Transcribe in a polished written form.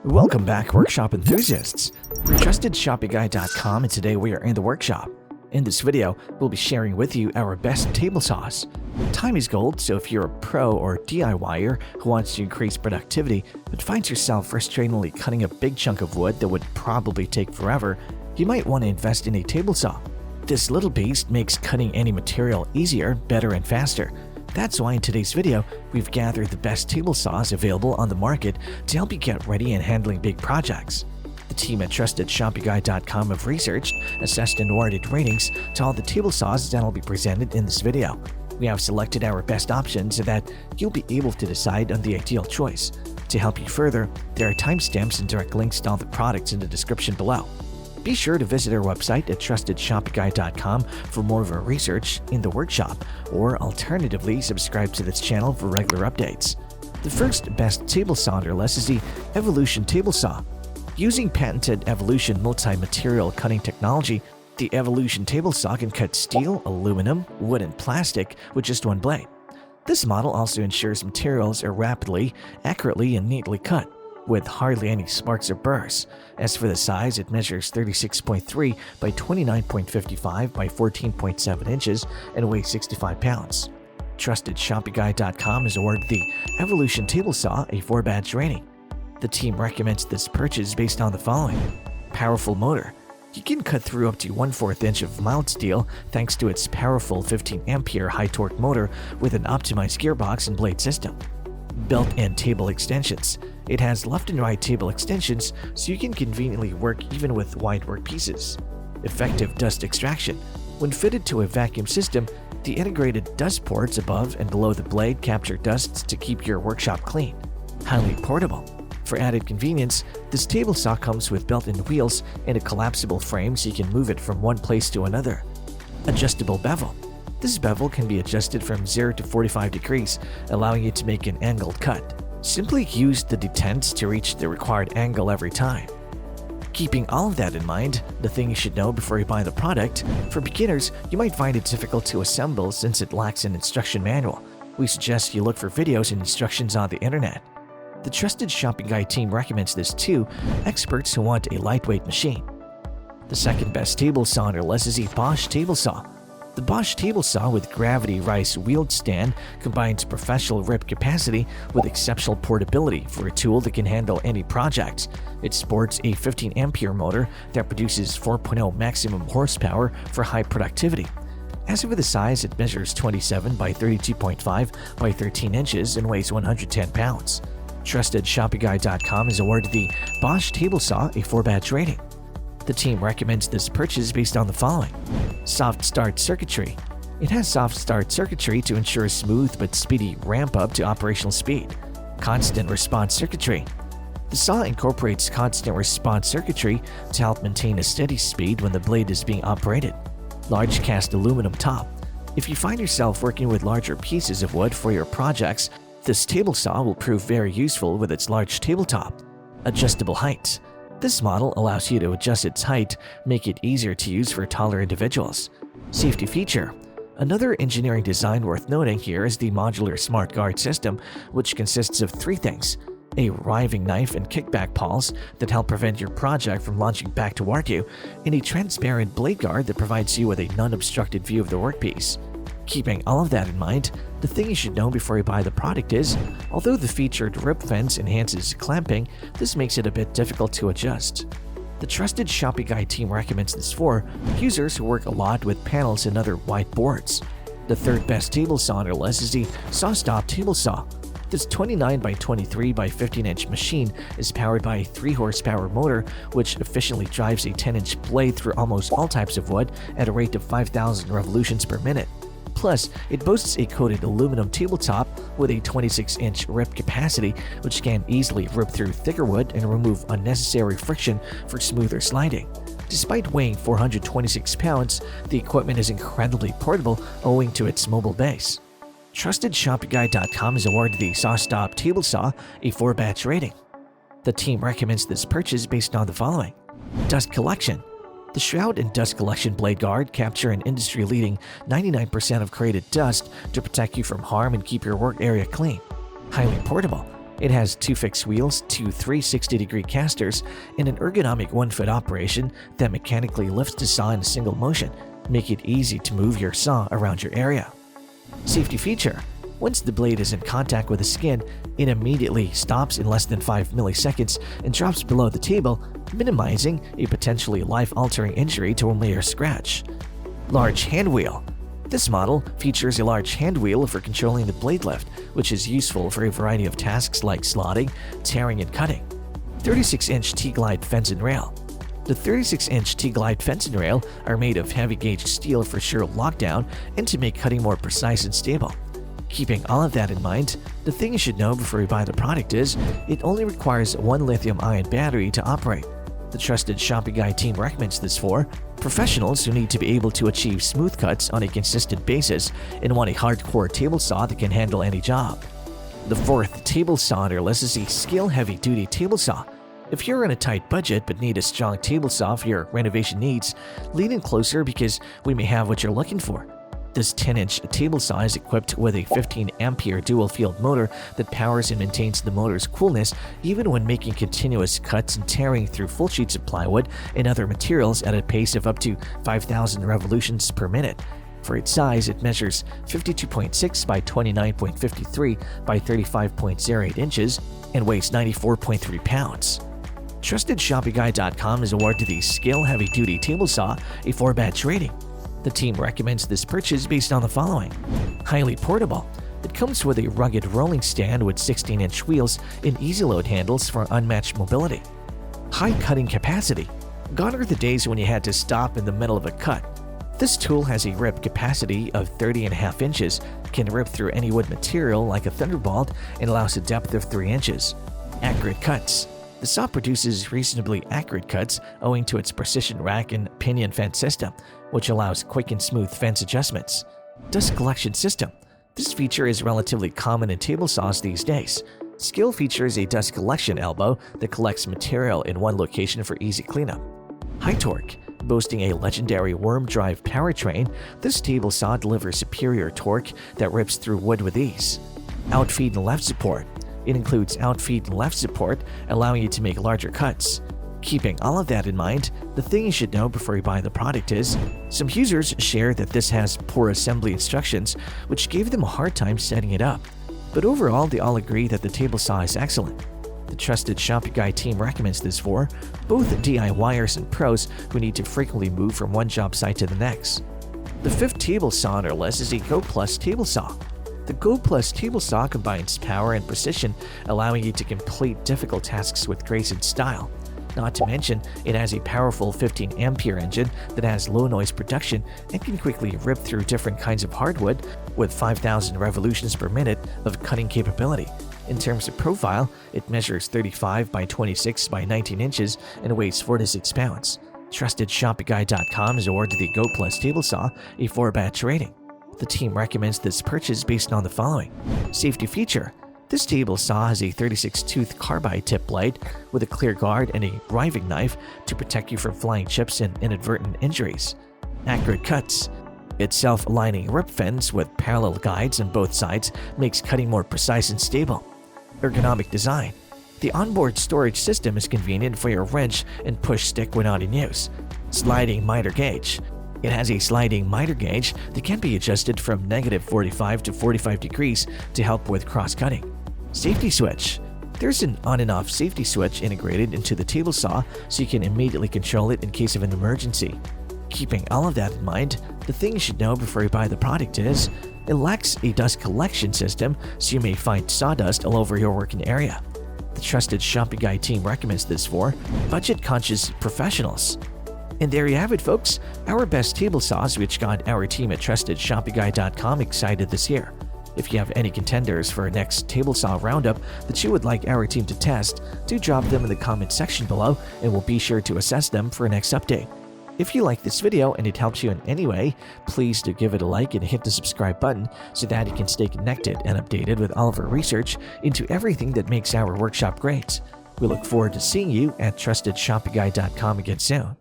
Welcome back, workshop enthusiasts. We're TrustedShoppingGuide.com, and today we are in the workshop. In this video, we'll be sharing with you our best table saws. Time is gold, so if you're a pro or DIYer who wants to increase productivity but finds yourself frustratingly cutting a big chunk of wood that would probably take forever, you might want to invest in a table saw. This little beast makes cutting any material easier, better, and faster. That's why in today's video, we've gathered the best table saws available on the market to help you get ready in handling big projects. The team at TrustedShoppingGuide.com have researched, assessed, and awarded ratings to all the table saws that will be presented in this video. We have selected our best options so that you'll be able to decide on the ideal choice. To help you further, there are timestamps and direct links to all the products in the description below. Be sure to visit our website at TrustedShoppingGuide.com for more of our research in the workshop, or alternatively, subscribe to this channel for regular updates. The first best table saw on our list is the Evolution Table Saw. Using patented Evolution multi-material cutting technology, the Evolution Table Saw can cut steel, aluminum, wood, and plastic with just one blade. This model also ensures materials are rapidly, accurately, and neatly cut, with hardly any sparks or burrs. As for the size, it measures 36.3 by 29.55 by 14.7 inches and weighs 65 pounds. TrustedShoppingGuide.com has awarded the Evolution Table Saw a 4-badge rating. The team recommends this purchase based on the following. Powerful motor. You can cut through up to 1/4 inch of mild steel thanks to its powerful 15-ampere high-torque motor with an optimized gearbox and blade system. Built-in table extensions. It has left and right table extensions so you can conveniently work even with wide work pieces. Effective dust extraction. When fitted to a vacuum system, the integrated dust ports above and below the blade capture dust to keep your workshop clean. Highly portable. For added convenience, this table saw comes with built-in wheels and a collapsible frame so you can move it from one place to another. Adjustable bevel. This bevel can be adjusted from 0 to 45 degrees, allowing you to make an angled cut. Simply use the detents to reach the required angle every time. Keeping all of that in mind, the thing you should know before you buy the product, for beginners, you might find it difficult to assemble since it lacks an instruction manual. We suggest you look for videos and instructions on the internet. The Trusted Shopping Guide team recommends this to experts who want a lightweight machine. The second best table saw on our list is the BOSCH Table Saw. The BOSCH Table Saw with gravity rise wheeled stand combines professional rip capacity with exceptional portability for a tool that can handle any project. It sports a 15-ampere motor that produces 4.0 maximum horsepower for high productivity. As for the size, it measures 27 by 32.5 by 13 inches and weighs 110 pounds. TrustedShoppingGuide.com has awarded the BOSCH Table Saw a 4-badge rating. The team recommends this purchase based on the following. Soft start circuitry. It has soft start circuitry to ensure a smooth but speedy ramp up to operational speed. Constant response circuitry. The saw incorporates constant response circuitry to help maintain a steady speed when the blade is being operated. Large cast aluminum top. If you find yourself working with larger pieces of wood for your projects, this table saw will prove very useful with its large tabletop. Adjustable height. This model allows you to adjust its height, make it easier to use for taller individuals. Safety feature. Another engineering design worth noting here is the modular smart guard system, which consists of 3 things. A riving knife and kickback pawls that help prevent your project from launching back toward you, and a transparent blade guard that provides you with a non-obstructed view of the workpiece. Keeping all of that in mind, the thing you should know before you buy the product is, although the featured rip fence enhances clamping, this makes it a bit difficult to adjust. The Trusted Shopping Guide team recommends this for users who work a lot with panels and other white boards. The third best table saw on our list is the SawStop Table Saw. This 29 by 23 by 15-inch machine is powered by a 3-horsepower motor which efficiently drives a 10-inch blade through almost all types of wood at a rate of 5,000 revolutions per minute. Plus, it boasts a coated aluminum tabletop with a 26-inch rip capacity, which can easily rip through thicker wood and remove unnecessary friction for smoother sliding. Despite weighing 426 pounds, the equipment is incredibly portable owing to its mobile base. TrustedShoppingGuide.com has awarded the SawStop Table Saw a 4-badge rating. The team recommends this purchase based on the following. Dust collection. The shroud and dust collection blade guard capture an industry-leading 99% of created dust to protect you from harm and keep your work area clean. Highly portable. It has 2 fixed wheels, 2 360-degree casters, and an ergonomic 1-foot operation that mechanically lifts the saw in a single motion, making it easy to move your saw around your area. Safety feature: once the blade is in contact with the skin, it immediately stops in less than 5 milliseconds and drops below the table, minimizing a potentially life-altering injury to only a scratch. Large hand wheel. This model features a large hand wheel for controlling the blade lift, which is useful for a variety of tasks like slotting, tearing, and cutting. 36-inch T-Glide fence and rail. The 36-inch T-Glide fence and rail are made of heavy-gauge steel for sure lockdown and to make cutting more precise and stable. Keeping all of that in mind, the thing you should know before you buy the product is it only requires 1 lithium-ion battery to operate. The trusted Shopping Guy team recommends this for professionals who need to be able to achieve smooth cuts on a consistent basis and want a hardcore table saw that can handle any job. The 4th table saw on our list is a SKIL heavy-duty table saw. If you're on a tight budget but need a strong table saw for your renovation needs, lean in closer because we may have what you're looking for. This 10-inch table saw is equipped with a 15-ampere dual-field motor that powers and maintains the motor's coolness even when making continuous cuts and tearing through full sheets of plywood and other materials at a pace of up to 5,000 revolutions per minute. For its size, it measures 52.6 by 29.53 by 35.08 inches and weighs 94.3 pounds. TrustedShoppingGuy.com is awarded the SKIL Heavy-Duty Table Saw a 4-batch rating. The team recommends this purchase based on the following: highly portable. It comes with a rugged rolling stand with 16-inch wheels and easy-load handles for unmatched mobility. High cutting capacity. Gone are the days when you had to stop in the middle of a cut. This tool has a rip capacity of 30.5 inches, can rip through any wood material like a thunderbolt, and allows a depth of 3 inches. Accurate cuts. The saw produces reasonably accurate cuts owing to its precision rack and pinion fence system, which allows quick and smooth fence adjustments. Dust collection system. This feature is relatively common in table saws these days. SKIL features a dust collection elbow that collects material in one location for easy cleanup. High torque. Boasting a legendary worm drive powertrain, this table saw delivers superior torque that rips through wood with ease. Outfeed and left support. It includes outfeed and left support, allowing you to make larger cuts. Keeping all of that in mind, the thing you should know before you buy the product is some users share that this has poor assembly instructions, which gave them a hard time setting it up. But overall, they all agree that the table saw is excellent. The trusted Shopping Guy team recommends this for both DIYers and pros who need to frequently move from one job site to the next. The 5th table saw on our list is a Goplus Table Saw. The Goplus Table Saw combines power and precision, allowing you to complete difficult tasks with grace and style. Not to mention, it has a powerful 15-ampere engine that has low noise production and can quickly rip through different kinds of hardwood with 5,000 revolutions per minute of cutting capability. In terms of profile, it measures 35 by 26 by 19 inches and weighs 4 to 6 pounds. TrustedShoppingGuy.com is awarded the Goplus Table Saw a 4-batch rating. The team recommends this purchase based on the following: safety feature. This table saw has a 36-tooth carbide tip blade with a clear guard and a riving knife to protect you from flying chips and inadvertent injuries. Accurate cuts. Its self-aligning rip fence with parallel guides on both sides makes cutting more precise and stable. Ergonomic design. The onboard storage system is convenient for your wrench and push stick when not in use. Sliding miter gauge. It has a sliding miter gauge that can be adjusted from -45 to 45 degrees to help with cross-cutting. Safety switch. There's an on and off safety switch integrated into the table saw so you can immediately control it in case of an emergency. Keeping all of that in mind, the thing you should know before you buy the product is it lacks a dust collection system, so you may find sawdust all over your working area. The trusted Shopping Guy team recommends this for budget-conscious professionals. And there you have it, folks, our best table saws which got our team at TrustedShoppingGuy.com excited this year. If you have any contenders for our next table saw roundup that you would like our team to test, do drop them in the comment section below and we'll be sure to assess them for our next update. If you like this video and it helps you in any way, please do give it a like and hit the subscribe button so that you can stay connected and updated with all of our research into everything that makes our workshop great. We look forward to seeing you at TrustedShoppingGuy.com again soon.